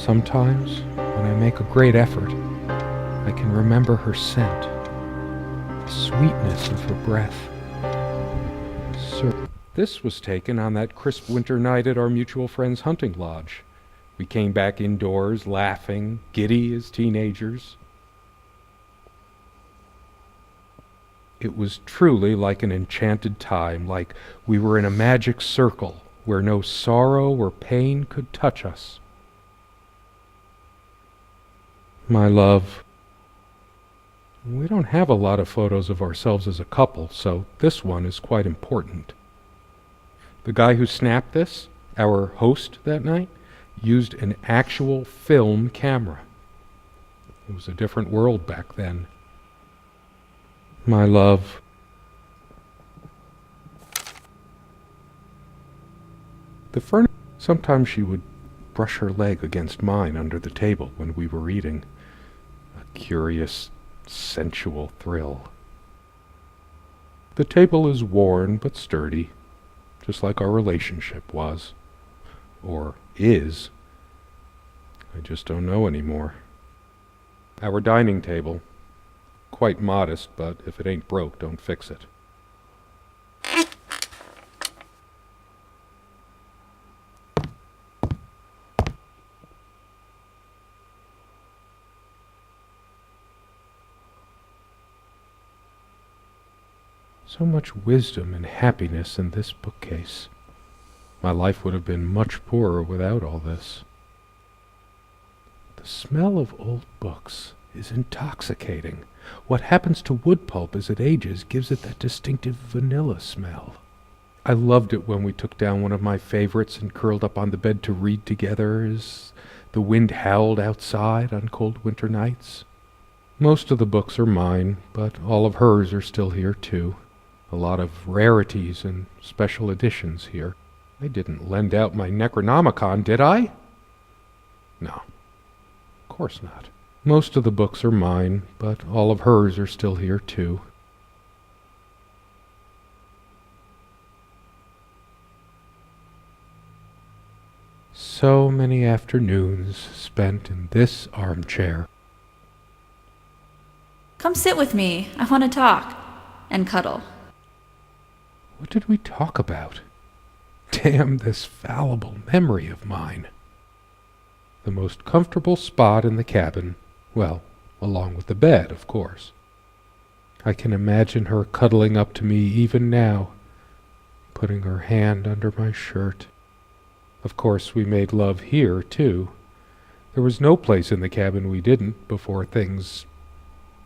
Sometimes, when I make a great effort, I can remember her scent, the sweetness of her breath. This was taken on that crisp winter night at our mutual friend's hunting lodge. We came back indoors, laughing, giddy as teenagers. It was truly like an enchanted time, like we were in a magic circle where no sorrow or pain could touch us. My love, we don't have a lot of photos of ourselves as a couple, so this one is quite important. The guy who snapped this, our host that night, used an actual film camera. It was a different world back then. My love, the furniture. Sometimes she would brush her leg against mine under the table when we were eating. A curious, sensual thrill. The table is worn but sturdy, just like our relationship was. Or is. I just don't know anymore. Our dining table. Quite modest, but if it ain't broke, don't fix it. So much wisdom and happiness in this bookcase. My life would have been much poorer without all this. The smell of old books is intoxicating. What happens to wood pulp as it ages gives it that distinctive vanilla smell. I loved it when we took down one of my favorites and curled up on the bed to read together as the wind howled outside on cold winter nights. Most of the books are mine, but all of hers are still here too. A lot of rarities and special editions here. I didn't lend out my Necronomicon, did I? No, of course not. Most of the books are mine, but all of hers are still here too. So many afternoons spent in this armchair. Come sit with me. I want to talk. And cuddle. What did we talk about? Damn this fallible memory of mine. The most comfortable spot in the cabin, well, along with the bed, of course. I can imagine her cuddling up to me even now, putting her hand under my shirt. Of course, we made love here, too. There was no place in the cabin we didn't before things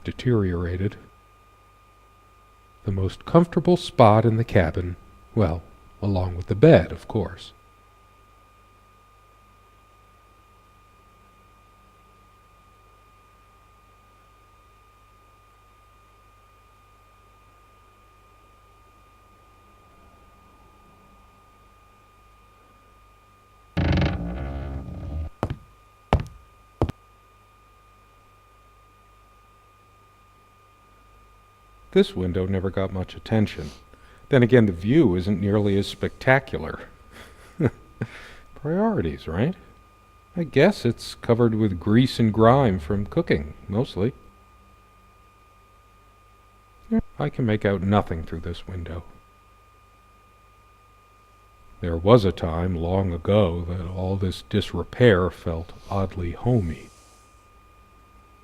deteriorated. The most comfortable spot in the cabin, well, along with the bed, of course. This window never got much attention. Then again, the view isn't nearly as spectacular. Priorities, right? I guess it's covered with grease and grime from cooking, mostly. I can make out nothing through this window. There was a time, long ago, that all this disrepair felt oddly homey.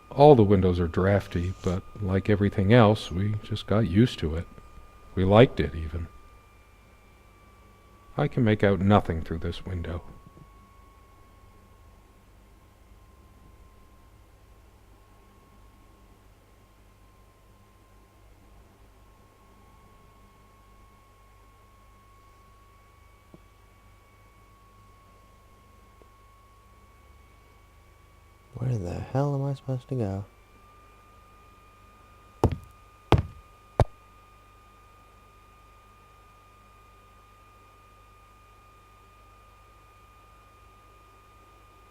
All the windows are drafty, but like everything else, we just got used to it. We liked it, even. I can make out nothing through this window. Where the hell am I supposed to go?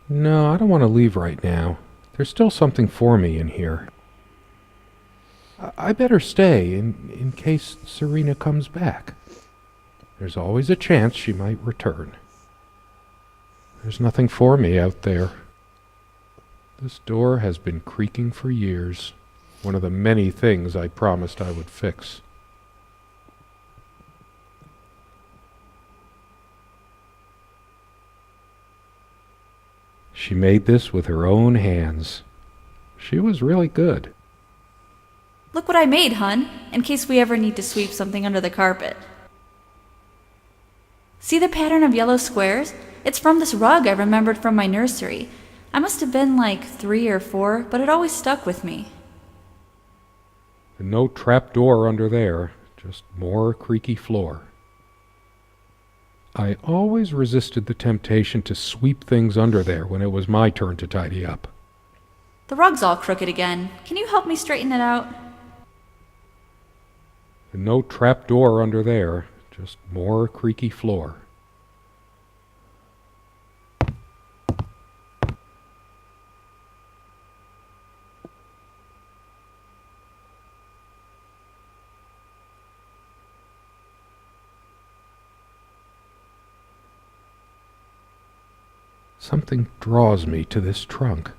No, I don't want to leave right now. There's still something for me in here. I better stay in case Serena comes back. There's always a chance she might return. There's nothing for me out there. This door has been creaking for years. One of the many things I promised I would fix. She made this with her own hands. She was really good. Look what I made, hun, in case we ever need to sweep something under the carpet. See the pattern of yellow squares? It's from this rug I remembered from my nursery. I must have been like 3 or 4, but it always stuck with me. And no trap door under there, just more creaky floor. I always resisted the temptation to sweep things under there when it was my turn to tidy up. The rug's all crooked again. Can you help me straighten it out? And no trap door under there, just more creaky floor. Something draws me to this trunk.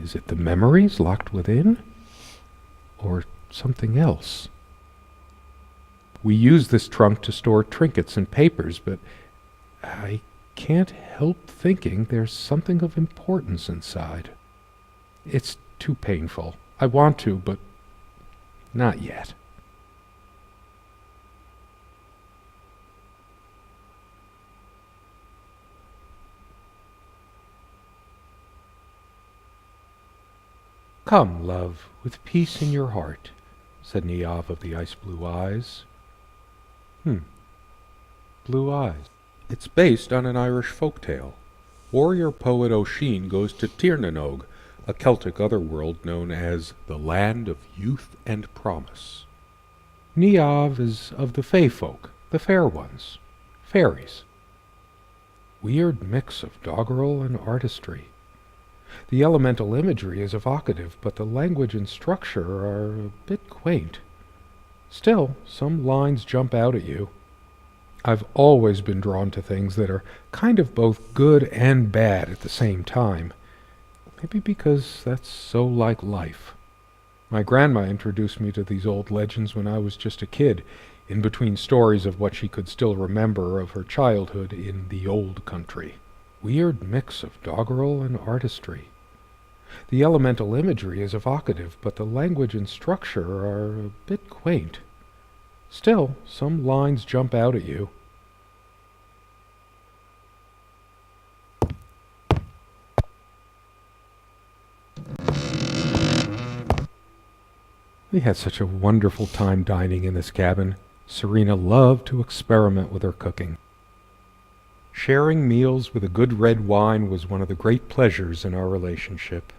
Is it the memories locked within? Or something else? We use this trunk to store trinkets and papers, but I can't help thinking there's something of importance inside. It's too painful. I want to, but not yet. "Come, love, with peace in your heart," said Niamh of the ice-blue eyes. Blue eyes. It's based on an Irish folk tale. Warrior poet O'Sheen goes to Tirnanog, a Celtic otherworld known as the Land of Youth and Promise. Niamh is of the Fey folk, the fair ones, fairies. Weird mix of doggerel and artistry. The elemental imagery is evocative, but the language and structure are a bit quaint. Still, some lines jump out at you. I've always been drawn to things that are kind of both good and bad at the same time. Maybe because that's so like life. My grandma introduced me to these old legends when I was just a kid, in between stories of what she could still remember of her childhood in the old country. Weird mix of doggerel and artistry. The elemental imagery is evocative, but the language and structure are a bit quaint. Still, some lines jump out at you. We had such a wonderful time dining in this cabin. Serena loved to experiment with her cooking. Sharing meals with a good red wine was one of the great pleasures in our relationship,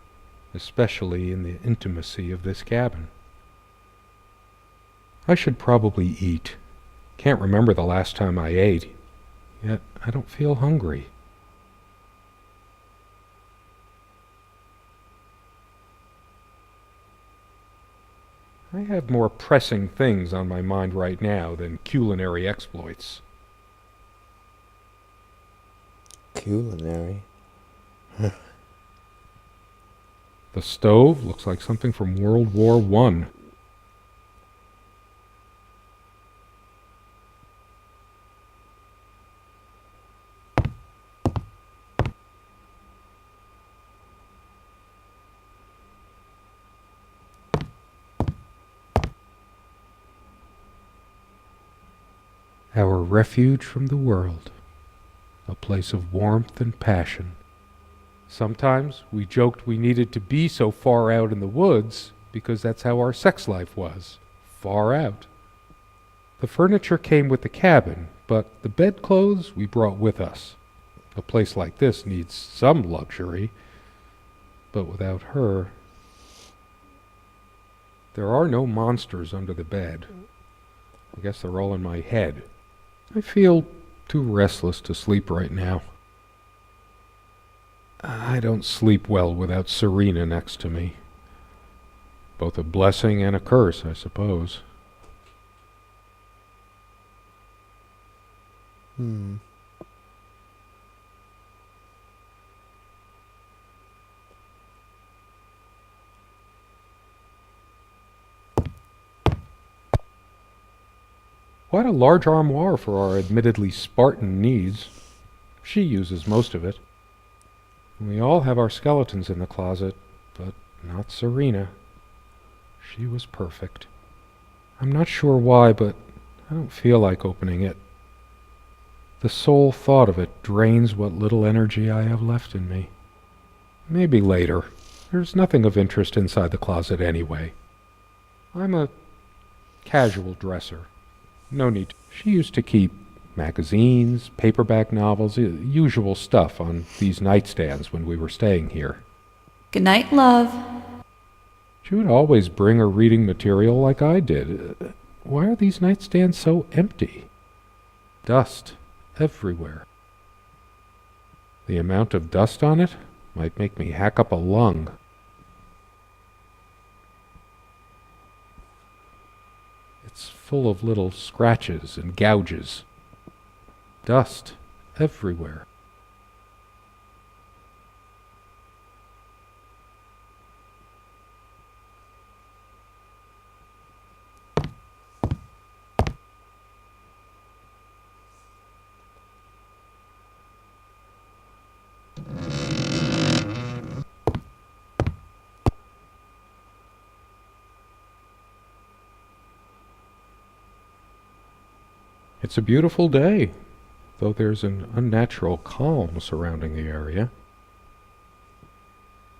especially in the intimacy of this cabin. I should probably eat. Can't remember the last time I ate, yet I don't feel hungry. I have more pressing things on my mind right now than culinary exploits. Culinary? The stove looks like something from World War I. Our refuge from the world, a place of warmth and passion. Sometimes we joked we needed to be so far out in the woods because that's how our sex life was, far out. The furniture came with the cabin, but the bedclothes we brought with us. A place like this needs some luxury, but without her... There are no monsters under the bed. I guess they're all in my head. I feel too restless to sleep right now. I don't sleep well without Serena next to me. Both a blessing and a curse, I suppose. Quite a large armoire for our admittedly Spartan needs. She uses most of it. We all have our skeletons in the closet, but not Serena. She was perfect. I'm not sure why, but I don't feel like opening it. The sole thought of it drains what little energy I have left in me. Maybe later. There's nothing of interest inside the closet anyway. I'm a casual dresser. No need. She used to keep magazines, paperback novels, usual stuff on these nightstands when we were staying here. Good night, love. She would always bring her reading material like I did. Why are these nightstands so empty? Dust everywhere. The amount of dust on it might make me hack up a lung. It's full of little scratches and gouges. Dust everywhere. It's a beautiful day, though there's an unnatural calm surrounding the area.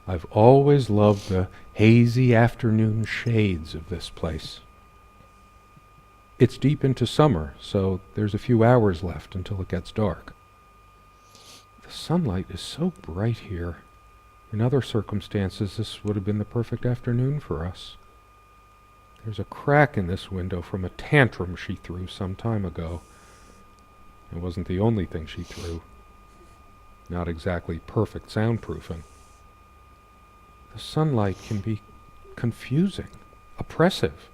I've always loved the hazy afternoon shades of this place. It's deep into summer, so there's a few hours left until it gets dark. The sunlight is so bright here. In other circumstances, this would have been the perfect afternoon for us. There's a crack in this window from a tantrum she threw some time ago. It wasn't the only thing she threw. Not exactly perfect soundproofing. The sunlight can be confusing, oppressive,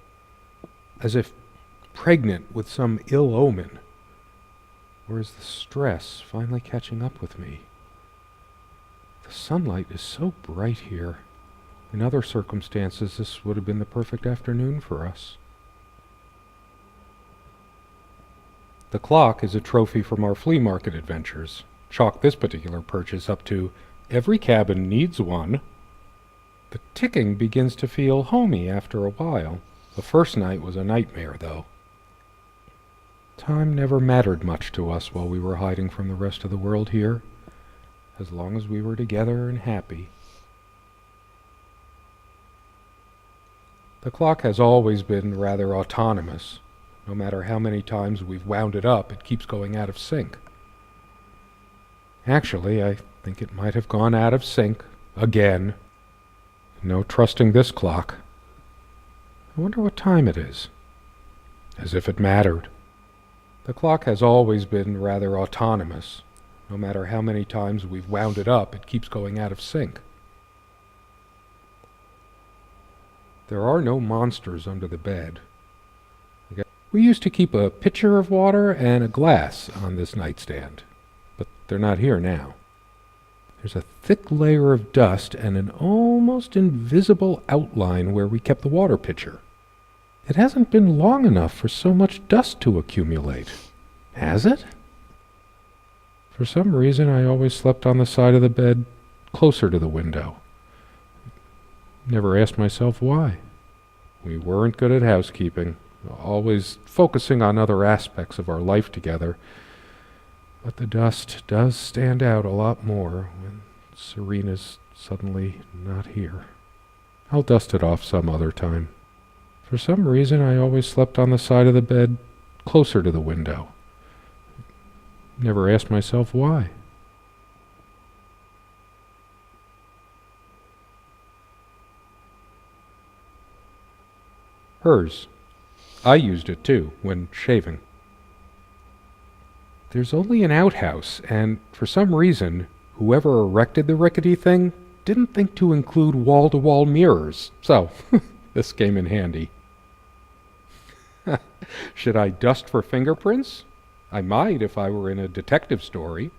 as if pregnant with some ill omen. Or is the stress finally catching up with me? The sunlight is so bright here. In other circumstances, this would have been the perfect afternoon for us. The clock is a trophy from our flea market adventures. Chalk this particular purchase up to "Every cabin needs one." The ticking begins to feel homey after a while. The first night was a nightmare, though. Time never mattered much to us while we were hiding from the rest of the world here, as long as we were together and happy. The clock has always been rather autonomous. No matter how many times we've wound it up, it keeps going out of sync. Actually, I think it might have gone out of sync again. No trusting this clock. I wonder what time it is. As if it mattered. The clock has always been rather autonomous. No matter how many times we've wound it up, it keeps going out of sync. There are no monsters under the bed. We used to keep a pitcher of water and a glass on this nightstand, but they're not here now. There's a thick layer of dust and an almost invisible outline where we kept the water pitcher. It hasn't been long enough for so much dust to accumulate, has it? For some reason, I always slept on the side of the bed closer to the window. Never asked myself why. We weren't good at housekeeping, always focusing on other aspects of our life together. But the dust does stand out a lot more when Serena's suddenly not here. I'll dust it off some other time. For some reason, I always slept on the side of the bed closer to the window. Never asked myself why. Hers. I used it too, when shaving. There's only an outhouse, and for some reason, whoever erected the rickety thing didn't think to include wall-to-wall mirrors, so this came in handy. Should I dust for fingerprints? I might if I were in a detective story.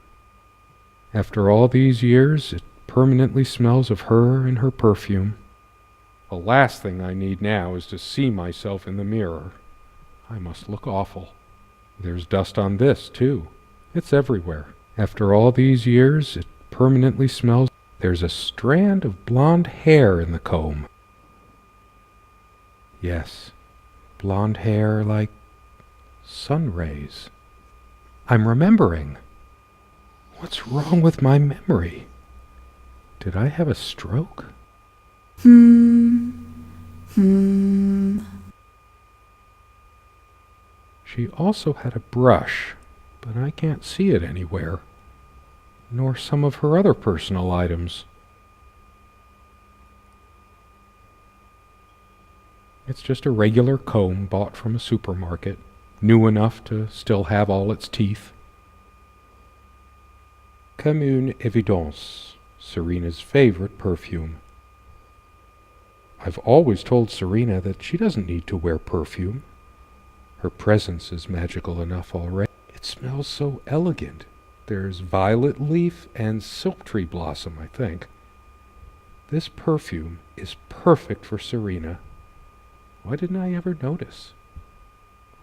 After all these years, it permanently smells of her and her perfume. The last thing I need now is to see myself in the mirror. I must look awful. There's dust on this, too. It's everywhere. After all these years, it permanently smells. There's a strand of blonde hair in the comb. Yes, blonde hair like sun rays. I'm remembering. What's wrong with my memory? Did I have a stroke? She also had a brush, but I can't see it anywhere, nor some of her other personal items. It's just a regular comb bought from a supermarket, new enough to still have all its teeth. Comme une évidence, Serena's favorite perfume. I've always told Serena that she doesn't need to wear perfume. Her presence is magical enough already. It smells so elegant. There's violet leaf and silk tree blossom, I think. This perfume is perfect for Serena. Why didn't I ever notice?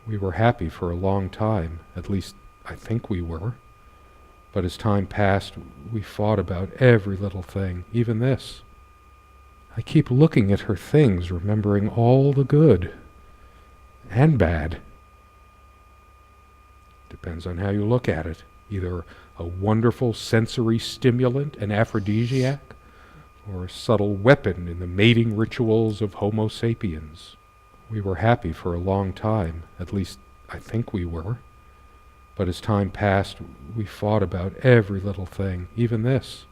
We were happy for a long time, at least I think we were. But as time passed, we fought about every little thing, even this. I keep looking at her things, remembering all the good and bad. Depends on how you look at it. Either a wonderful sensory stimulant and aphrodisiac, or a subtle weapon in the mating rituals of Homo sapiens. We were happy for a long time, at least I think we were. But as time passed, we fought about every little thing, even this.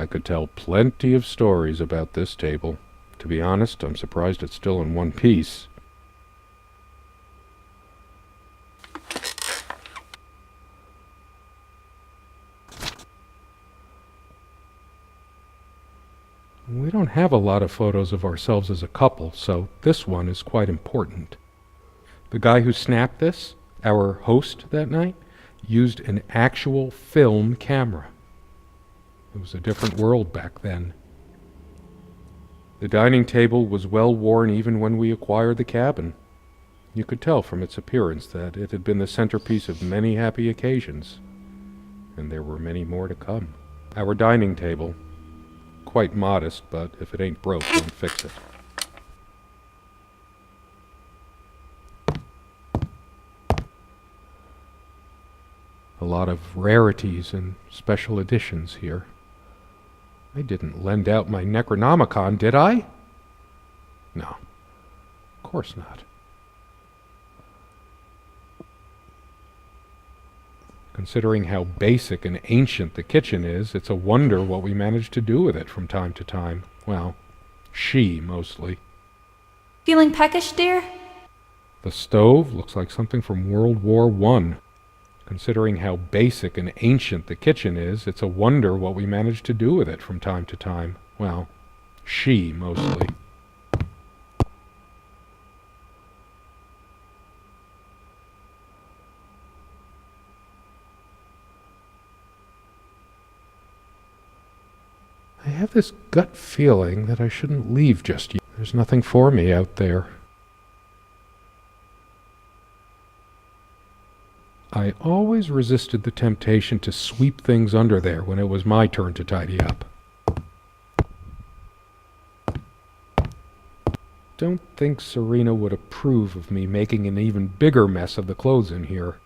I could tell plenty of stories about this table. To be honest, I'm surprised it's still in one piece. We don't have a lot of photos of ourselves as a couple, so this one is quite important. The guy who snapped this, our host that night, used an actual film camera. It was a different world back then. The dining table was well worn even when we acquired the cabin. You could tell from its appearance that it had been the centerpiece of many happy occasions, and there were many more to come. Our dining table, quite modest, but if it ain't broke, don't fix it. A lot of rarities and special editions here. I didn't lend out my Necronomicon, did I? No, of course not. Considering how basic and ancient the kitchen is, it's a wonder what we managed to do with it from time to time. Well, she mostly. Feeling peckish, dear? The stove looks like something from World War I. Considering how basic and ancient the kitchen is, it's a wonder what we managed to do with it from time to time. Well, she mostly. I have this gut feeling that I shouldn't leave just yet. There's nothing for me out there. I always resisted the temptation to sweep things under there when it was my turn to tidy up. Don't think Serena would approve of me making an even bigger mess of the clothes in here.